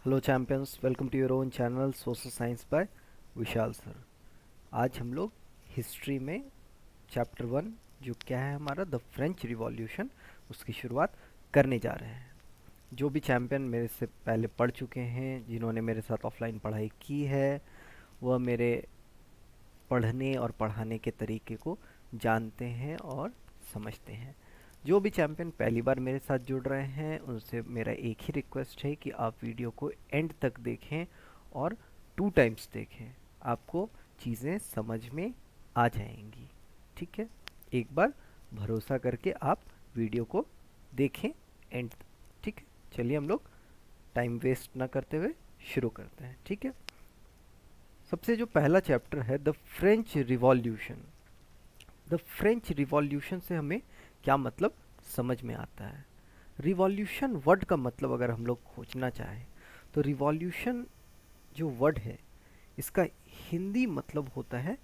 Hello champions, welcome to your own channel social science by Vishal sir. आज हम लोग history में चैप्टर 1 जो क्या है हमारा द फ्रेंच रिवॉल्यूशन, उसकी शुरुआत करने जा रहे हैं। जो भी चैम्पियन मेरे से पहले पढ़ चुके हैं, जिन्होंने मेरे साथ ऑफलाइन पढ़ाई की है, वह मेरे पढ़ने और पढ़ाने के तरीके को जानते हैं और समझते हैं। जो भी चैम्पियन पहली बार मेरे साथ जुड़ रहे हैं, उनसे मेरा एक ही रिक्वेस्ट है कि आप वीडियो को एंड तक देखें और 2 टाइम्स देखें। आपको चीज़ें समझ में आ जाएंगी। ठीक है, एक बार भरोसा करके आप वीडियो को देखें एंड तक। ठीक है, चलिए हम लोग टाइम वेस्ट ना करते हुए शुरू करते हैं। ठीक है, सबसे जो पहला चैप्टर है the French revolution. The French revolution से हमें क्या मतलब समझ में आता है। रिवॉल्यूशन वर्ड का मतलब अगर हम लोग खोजना चाहें तो रिवॉल्यूशन जो वर्ड है इसका हिंदी मतलब होता है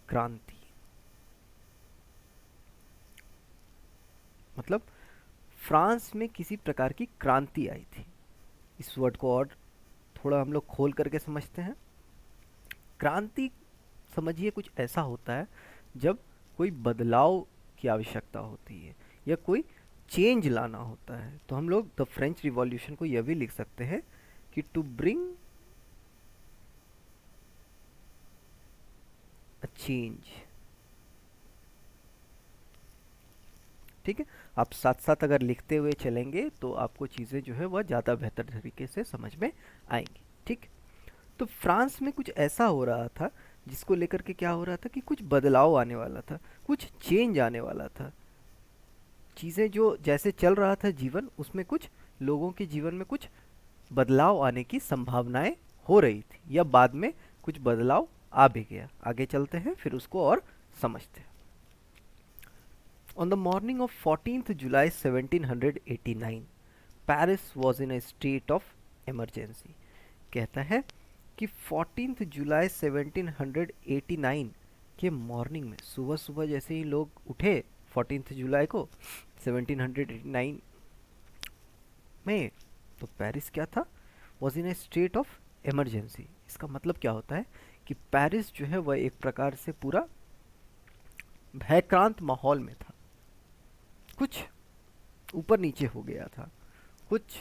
क्रांति। मतलब फ्रांस में किसी प्रकार की क्रांति आई थी। इस वर्ड को और थोड़ा हम लोग खोल करके समझते हैं। क्रांति समझिए कुछ ऐसा होता है जब कोई बदलाव की आवश्यकता होती है या कोई चेंज लाना होता है। तो हम लोग द फ्रेंच रिवॉल्यूशन को यह भी लिख सकते हैं कि टू ब्रिंग अ चेंज। ठीक है, आप साथ साथ अगर लिखते हुए चलेंगे तो आपको चीज़ें जो है वह ज़्यादा बेहतर तरीके से समझ में आएंगी। ठीक, तो फ्रांस में कुछ ऐसा हो रहा था जिसको लेकर के क्या हो रहा था कि कुछ बदलाव आने वाला था, कुछ चेंज आने वाला था। चीज़ें जो जैसे चल रहा था जीवन, उसमें कुछ लोगों के जीवन में कुछ बदलाव आने की संभावनाएं हो रही थी या बाद में कुछ बदलाव आ भी गया। आगे चलते हैं फिर उसको और समझते हैं। On the morning of 14th July 1789 Paris was in a state of emergency. कहता है कि 14th जुलाई 1789 के मॉर्निंग में, सुबह सुबह जैसे ही लोग उठे 14th जुलाई को 1789 में, तो पेरिस क्या था, was in A state of emergency. इसका मतलब क्या होता है कि पेरिस जो है वह एक प्रकार से पूरा भयक्रांत माहौल में था। कुछ ऊपर नीचे हो गया था, कुछ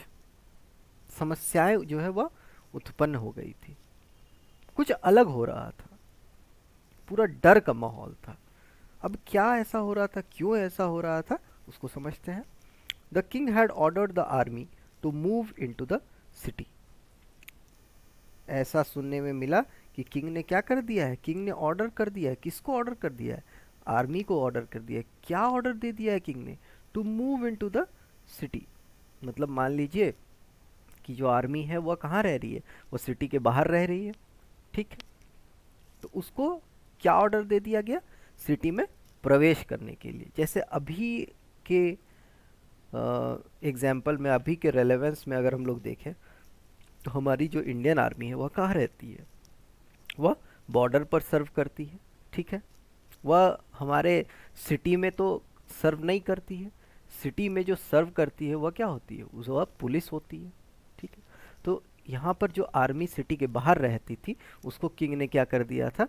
समस्याएं जो है वह उत्पन्न हो गई थी, कुछ अलग हो रहा था, पूरा डर का माहौल था। अब क्या ऐसा हो रहा था, क्यों ऐसा हो रहा था, उसको समझते हैं। The king had ordered the army to move into the city. ऐसा सुनने में मिला कि किंग ने क्या कर दिया है, किंग ने ऑर्डर कर दिया है। किसको ऑर्डर कर दिया है? आर्मी को ऑर्डर कर दिया है। क्या ऑर्डर दे दिया है किंग ने? To move into the city. मतलब मान लीजिए कि जो आर्मी है वह कहाँ रह रही है, वो सिटी के बाहर रह रही है। ठीक है, तो उसको क्या ऑर्डर दे दिया गया, सिटी में प्रवेश करने के लिए। जैसे अभी के एग्जाम्पल में, अभी के रेलेवेंस में अगर हम लोग देखें तो हमारी जो इंडियन आर्मी है वह कहाँ रहती है, वह बॉर्डर पर सर्व करती है। ठीक है, वह हमारे सिटी में तो सर्व नहीं करती है। सिटी में जो सर्व करती है वह क्या होती है, उस वह पुलिस होती है। ठीक है, तो यहाँ पर जो आर्मी सिटी के बाहर रहती थी उसको किंग ने क्या कर दिया था,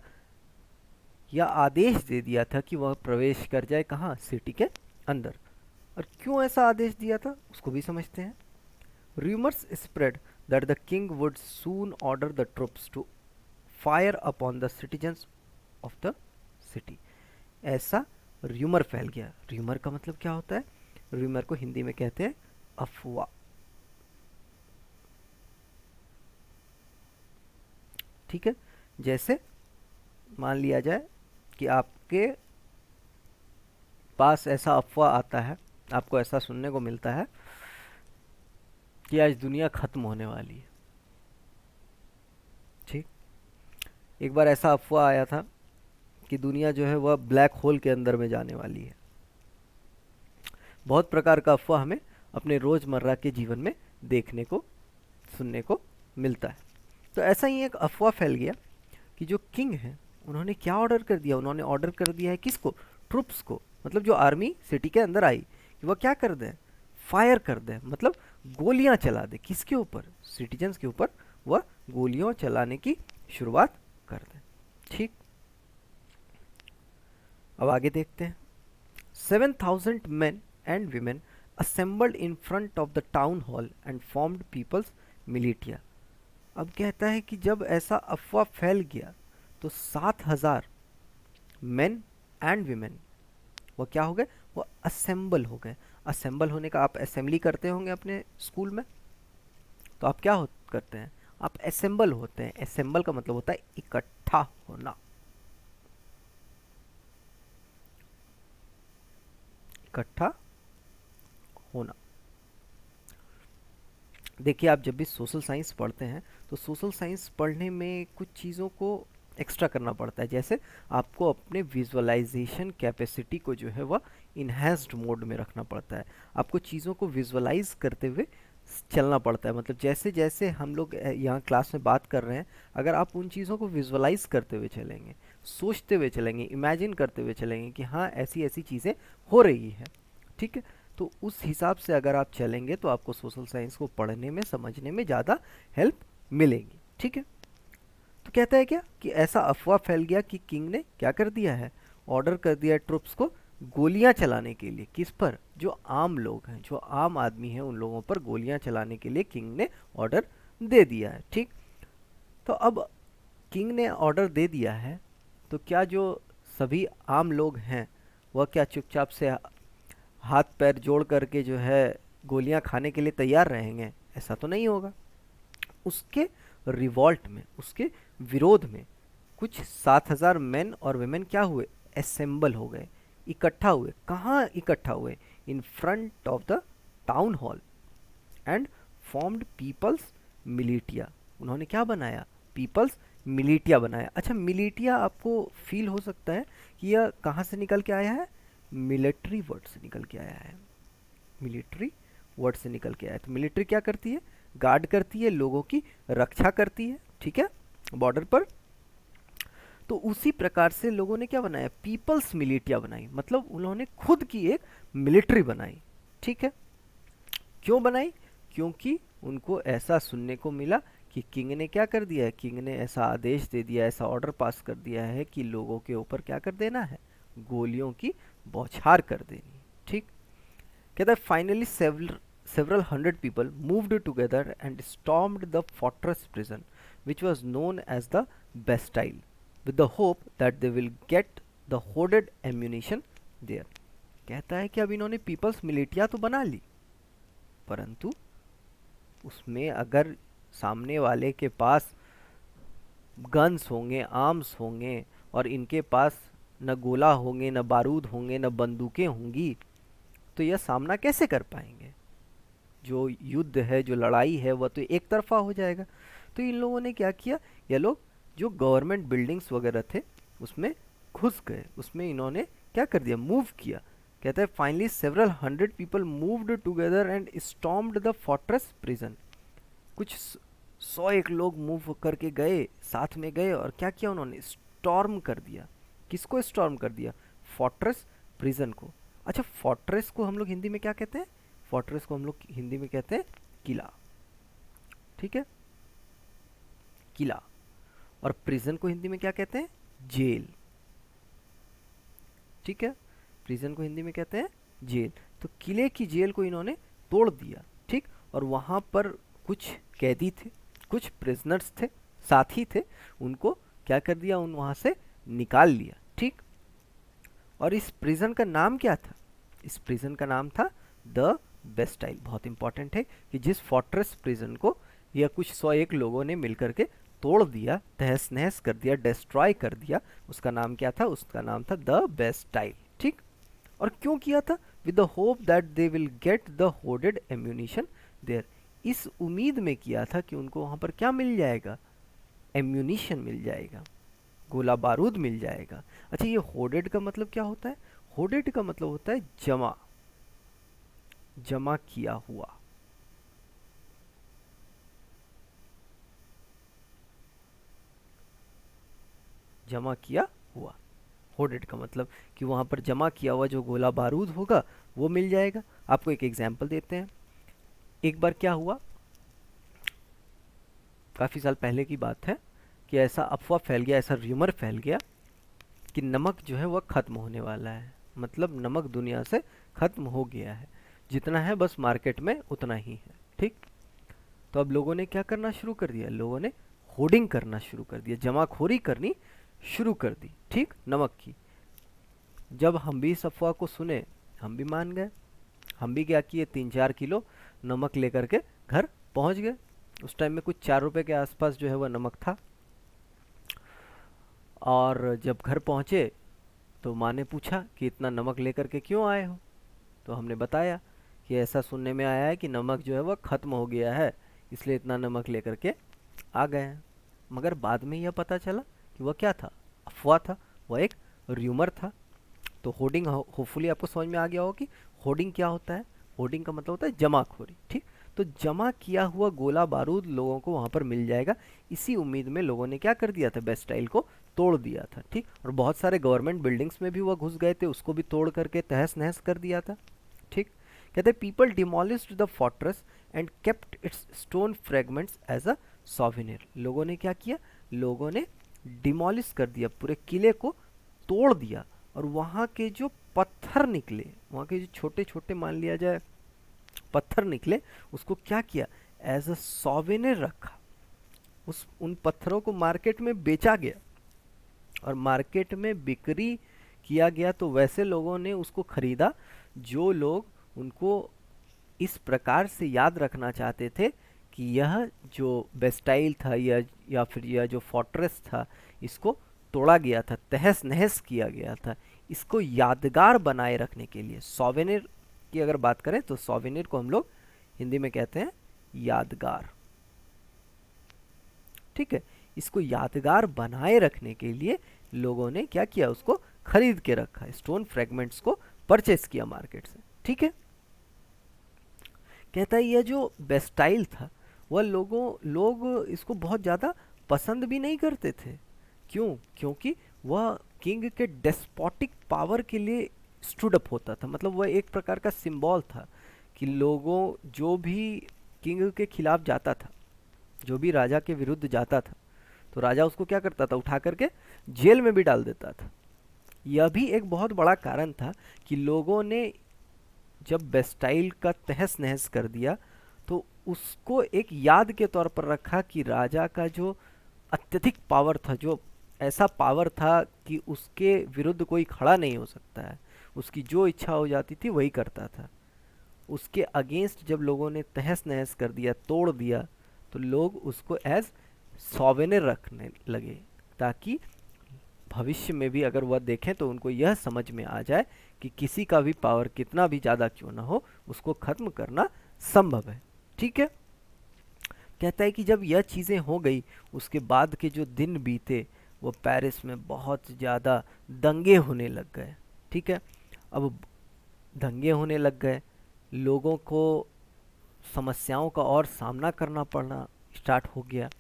या आदेश दे दिया था कि वह प्रवेश कर जाए कहाँ, सिटी के अंदर। और क्यों ऐसा आदेश दिया था उसको भी समझते हैं। Rumors spread that the king would soon order the troops to fire upon the citizens of the city। ऐसा र्यूमर फैल गया। र्यूमर का मतलब क्या होता है, र्यूमर को हिंदी में कहते हैं अफवाह। ठीक है, जैसे मान लिया जाए कि आपके पास ऐसा अफवाह आता है, आपको ऐसा सुनने को मिलता है कि आज दुनिया खत्म होने वाली है। ठीक, एक बार ऐसा अफवाह आया था कि दुनिया जो है वह ब्लैक होल के अंदर में जाने वाली है। बहुत प्रकार का अफवाह हमें अपने रोज़मर्रा के जीवन में देखने को, सुनने को मिलता है। तो ऐसा ही एक अफवाह फैल गया कि जो किंग है उन्होंने क्या ऑर्डर कर दिया, उन्होंने ऑर्डर कर दिया है किसको, ट्रुप्स को। मतलब जो आर्मी सिटी के अंदर आई कि वह क्या कर दें, फायर कर दें, मतलब गोलियां चला दे, किसके ऊपर, सिटीजन्स के ऊपर वह गोलियां चलाने की शुरुआत कर दे। ठीक, अब आगे देखते हैं। 7,000 men and women assembled in front of the town hall and formed people's militia। अब कहता है कि जब ऐसा अफवाह फैल गया तो 7,000 मेन एंड वीमेन वो क्या हो गए, वो असेंबल हो गए। असेंबल होने का, आप असेंबली करते होंगे अपने स्कूल में, तो आप क्या करते हैं, आप असेंबल होते हैं। असेंबल का मतलब होता है इकट्ठा होना, इकट्ठा होना। देखिए, आप जब भी सोशल साइंस पढ़ते हैं तो सोशल साइंस पढ़ने में कुछ चीज़ों को एक्स्ट्रा करना पड़ता है। जैसे आपको अपने विजुअलाइजेशन कैपेसिटी को जो है वह इन्हेंस्ड मोड में रखना पड़ता है। आपको चीज़ों को विजुअलाइज करते हुए चलना पड़ता है। मतलब जैसे जैसे हम लोग यहाँ क्लास में बात कर रहे हैं, अगर आप उन चीज़ों को विजुअलाइज करते हुए चलेंगे, सोचते हुए चलेंगे, इमेजिन करते हुए चलेंगे कि हाँ ऐसी ऐसी चीज़ें हो रही है, ठीक है, तो उस हिसाब से अगर आप चलेंगे तो आपको सोशल साइंस को पढ़ने में, समझने में ज़्यादा हेल्प मिलेगी। ठीक है, तो कहता है क्या कि ऐसा अफवाह फैल गया कि किंग ने क्या कर दिया है, ऑर्डर कर दिया ट्रुप्स को गोलियां चलाने के लिए। किस पर, जो आम लोग हैं, जो आम आदमी हैं, उन लोगों पर गोलियां चलाने के लिए किंग ने ऑर्डर दे दिया है। ठीक, तो अब किंग ने ऑर्डर दे दिया है तो क्या जो सभी आम लोग हैं वह क्या चुपचाप से हाथ पैर जोड़ करके जो है गोलियां खाने के लिए तैयार रहेंगे? ऐसा तो नहीं होगा। उसके रिवॉल्ट में, उसके विरोध में कुछ 7,000 मेन और वेमेन क्या हुए, असेंबल हो गए, इकट्ठा हुए। कहाँ इकट्ठा हुए, in front of the town hall and formed people's militia. उन्होंने क्या बनाया, पीपल्स मिलिटिया बनाया। अच्छा, मिलिटिया आपको फील हो सकता है कि यह कहाँ से निकल के आया है, मिलिट्री वर्ड से निकल के आया है, मिलिट्री वर्ड से निकल के आया है। तो मिलिट्री क्या करती है, गार्ड करती है, लोगों की रक्षा करती है, ठीक है, बॉर्डर पर। तो उसी प्रकार से लोगों ने क्या बनाया, पीपल्स मिलिटिया बनाई, मतलब उन्होंने खुद की एक मिलिट्री बनाई। ठीक है, क्यों बनाई, क्योंकि उनको ऐसा सुनने को मिला कि किंग ने क्या कर दिया है, किंग ने ऐसा आदेश दे दिया, ऐसा ऑर्डर पास कर दिया है कि लोगों के ऊपर क्या कर देना है, गोलियों की बौछार कर देनी। ठीक, कहता है finally several hundred people moved together and stormed the fortress prison which was known as the Bastille with the hope that they will get the hoarded ammunition there। कहता है कि अब इन्होंने पीपल्स मिलिटिया तो बना ली, परंतु उसमें अगर सामने वाले के पास गन्स होंगे, आर्म्स होंगे, और इनके पास न गोला होंगे, न बारूद होंगे, न बंदूकें होंगी, तो यह सामना कैसे कर पाएंगे। जो युद्ध है, जो लड़ाई है, वह तो एक तरफा हो जाएगा। तो इन लोगों ने क्या किया, ये लोग जो गवर्नमेंट बिल्डिंग्स वगैरह थे उसमें घुस गए, उसमें इन्होंने क्या कर दिया, मूव किया। कहता है finally several hundred people moved together and stormed the fortress prison. कुछ 101 लोग मूव करके गए, साथ में गए, और क्या किया उन्होंने, स्टॉर्म कर दिया। किसको स्टॉर्म कर दिया, फोर्ट्रेस प्रिजन को। अच्छा, फोर्ट्रेस को हम लोग हिंदी में क्या कहते हैं, फोर्ट्रेस को हम लोग हिंदी में कहते हैं किला। ठीक है, किला। और प्रिजन को हिंदी में क्या कहते हैं, जेल। ठीक है, प्रिजन को हिंदी में कहते हैं जेल। तो किले की जेल को इन्होंने तोड़ दिया। ठीक, और वहां पर कुछ कैदी थे, कुछ प्रिजनर्स थे, साथी थे, उनको क्या कर दिया, उन वहां से निकाल लिया। ठीक, और इस प्रिजन का नाम क्या था, इस प्रिजन का नाम था द बेस्टाइल। बहुत इंपॉर्टेंट है कि जिस फोर्ट्रेस प्रिजन को यह कुछ 101 लोगों ने मिलकर के तोड़ दिया, तहस नहस कर दिया, डिस्ट्रॉय कर दिया, उसका नाम क्या था, उसका नाम था द बेस्टाइल। ठीक, और क्यों किया था, with the hope that they will get the hoarded ammunition there. इस उम्मीद में किया था कि उनको वहां पर क्या मिल जाएगा, एम्यूनिशन मिल जाएगा, गोला बारूद मिल जाएगा। अच्छा, ये होर्डेड का मतलब क्या होता है, होर्डेड का मतलब होता है जमा, जमा किया हुआ। जमा किया हुआ, होर्डेड का मतलब कि वहां पर जमा किया हुआ जो गोला बारूद होगा वो मिल जाएगा। आपको एक एग्जांपल देते हैं। एक बार क्या हुआ, काफ़ी साल पहले की बात है, कि ऐसा अफवाह फैल गया, ऐसा र्यूमर फैल गया कि नमक जो है वह ख़त्म होने वाला है। मतलब नमक दुनिया से ख़त्म हो गया है, जितना है बस मार्केट में उतना ही है। ठीक, तो अब लोगों ने क्या करना शुरू कर दिया, लोगों ने होर्डिंग करना शुरू कर दिया, जमाखोरी करनी शुरू कर दी, ठीक, नमक की। जब हम भी इस अफवाह को सुने, हम भी मान गए। हम भी क्या किए, 3-4 किलो नमक लेकर के घर पहुंच गए। उस टाइम में कुछ 4 रुपए के आसपास जो है वह नमक था। और जब घर पहुंचे तो माँ ने पूछा कि इतना नमक लेकर के क्यों आए हो। तो हमने बताया कि ऐसा सुनने में आया है कि नमक जो है वह ख़त्म हो गया है, इसलिए इतना नमक लेकर के आ गए हैं। मगर बाद में यह पता चला कि वह क्या था, अफवाह था, वह एक र्यूमर था। तो होर्डिंग होपफुली आपको समझ में आ गया हो कि होर्डिंग क्या होता है। होर्डिंग का मतलब होता है जमाखोरी। ठीक, तो जमा किया हुआ गोला बारूद लोगों को वहां पर मिल जाएगा, इसी उम्मीद में लोगों ने क्या कर दिया था, बेस्टाइल को तोड़ दिया था। ठीक, और बहुत सारे गवर्नमेंट बिल्डिंग्स में भी वह घुस गए थे, उसको भी तोड़ करके तहस नहस कर दिया था। ठीक, कहते हैं people demolished the fortress and kept its stone fragments as a souvenir. लोगों ने क्या किया, लोगों ने डिमोलिश कर दिया, पूरे किले को तोड़ दिया, और वहाँ के जो पत्थर निकले, वहाँ के जो छोटे छोटे मान लिया जाए पत्थर निकले, उसको क्या किया, एज अ सॉवेनियर रखा। उन पत्थरों को मार्केट में बेचा गया, और मार्केट में बिक्री किया गया। तो वैसे लोगों ने उसको खरीदा जो लोग उनको इस प्रकार से याद रखना चाहते थे कि यह जो बेस्टाइल था या फिर यह जो फोर्ट्रेस था, इसको तोड़ा गया था, तहस नहस किया गया था। इसको यादगार बनाए रखने के लिए, सॉवेनियर की अगर बात करें तो सॉवेनियर को हम लोग हिंदी में कहते हैं यादगार। ठीक है, इसको यादगार बनाए रखने के लिए लोगों ने क्या किया, उसको खरीद के रखा, स्टोन फ्रेगमेंट्स को परचेस किया मार्केट से। ठीक है, कहता है यह जो बेस्टाइल था वह लोग इसको बहुत ज़्यादा पसंद भी नहीं करते थे। क्यों, क्योंकि वह किंग के डेस्पोटिक पावर के लिए स्टूड अप होता था। मतलब वह एक प्रकार का सिंबल था कि लोगों, जो भी किंग के खिलाफ जाता था, जो भी राजा के विरुद्ध जाता था, तो राजा उसको क्या करता था, उठा करके जेल में भी डाल देता था। यह भी एक बहुत बड़ा कारण था कि लोगों ने जब बेस्टाइल का तहस नहस कर दिया तो उसको एक याद के तौर पर रखा कि राजा का जो अत्यधिक पावर था, जो ऐसा पावर था कि उसके विरुद्ध कोई खड़ा नहीं हो सकता है, उसकी जो इच्छा हो जाती थी वही करता था। उसके अगेंस्ट जब लोगों ने तहस नहस कर दिया, तोड़ दिया, तो लोग उसको एज सॉवेनियर रखने लगे, ताकि भविष्य में भी अगर वह देखें तो उनको यह समझ में आ जाए कि किसी का भी पावर कितना भी ज़्यादा क्यों ना हो, उसको ख़त्म करना संभव है। ठीक है, कहता है कि जब यह चीज़ें हो गई, उसके बाद के जो दिन बीते वो पेरिस में बहुत ज़्यादा दंगे होने लग गए। ठीक है, अब दंगे होने लग गए, लोगों को समस्याओं का और सामना करना पड़ना स्टार्ट हो गया।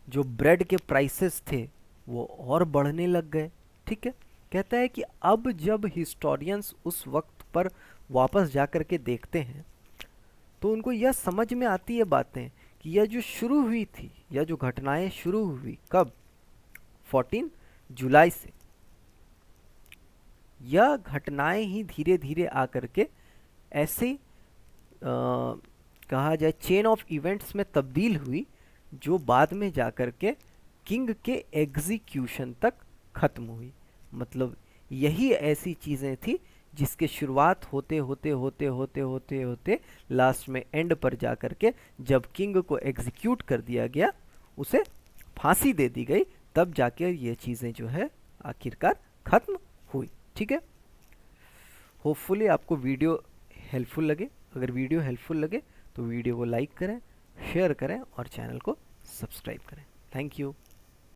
जो ब्रेड के प्राइसेस थे वो और बढ़ने लग गए। ठीक है, कहता है कि अब जब हिस्टोरियंस उस वक्त पर वापस जा कर के देखते हैं तो उनको यह समझ में आती है बातें कि यह जो शुरू हुई थी, यह जो घटनाएं शुरू हुई कब, 14 जुलाई से, यह घटनाएं ही धीरे धीरे आकर के ऐसे कहा जाए चेन ऑफ इवेंट्स में तब्दील हुई, जो बाद में जाकर के किंग के एग्जीक्यूशन तक खत्म हुई। मतलब यही ऐसी चीज़ें थी जिसके शुरुआत होते होते होते होते होते होते लास्ट में एंड पर जाकर के जब किंग को एग्जीक्यूट कर दिया गया, उसे फांसी दे दी गई, तब जाके ये चीज़ें जो है आखिरकार खत्म हुई। ठीक है, होपफुली आपको वीडियो हेल्पफुल लगे। अगर वीडियो हेल्पफुल लगे तो वीडियो को लाइक करें, शेयर करें और चैनल को सब्सक्राइब करें। Thank you.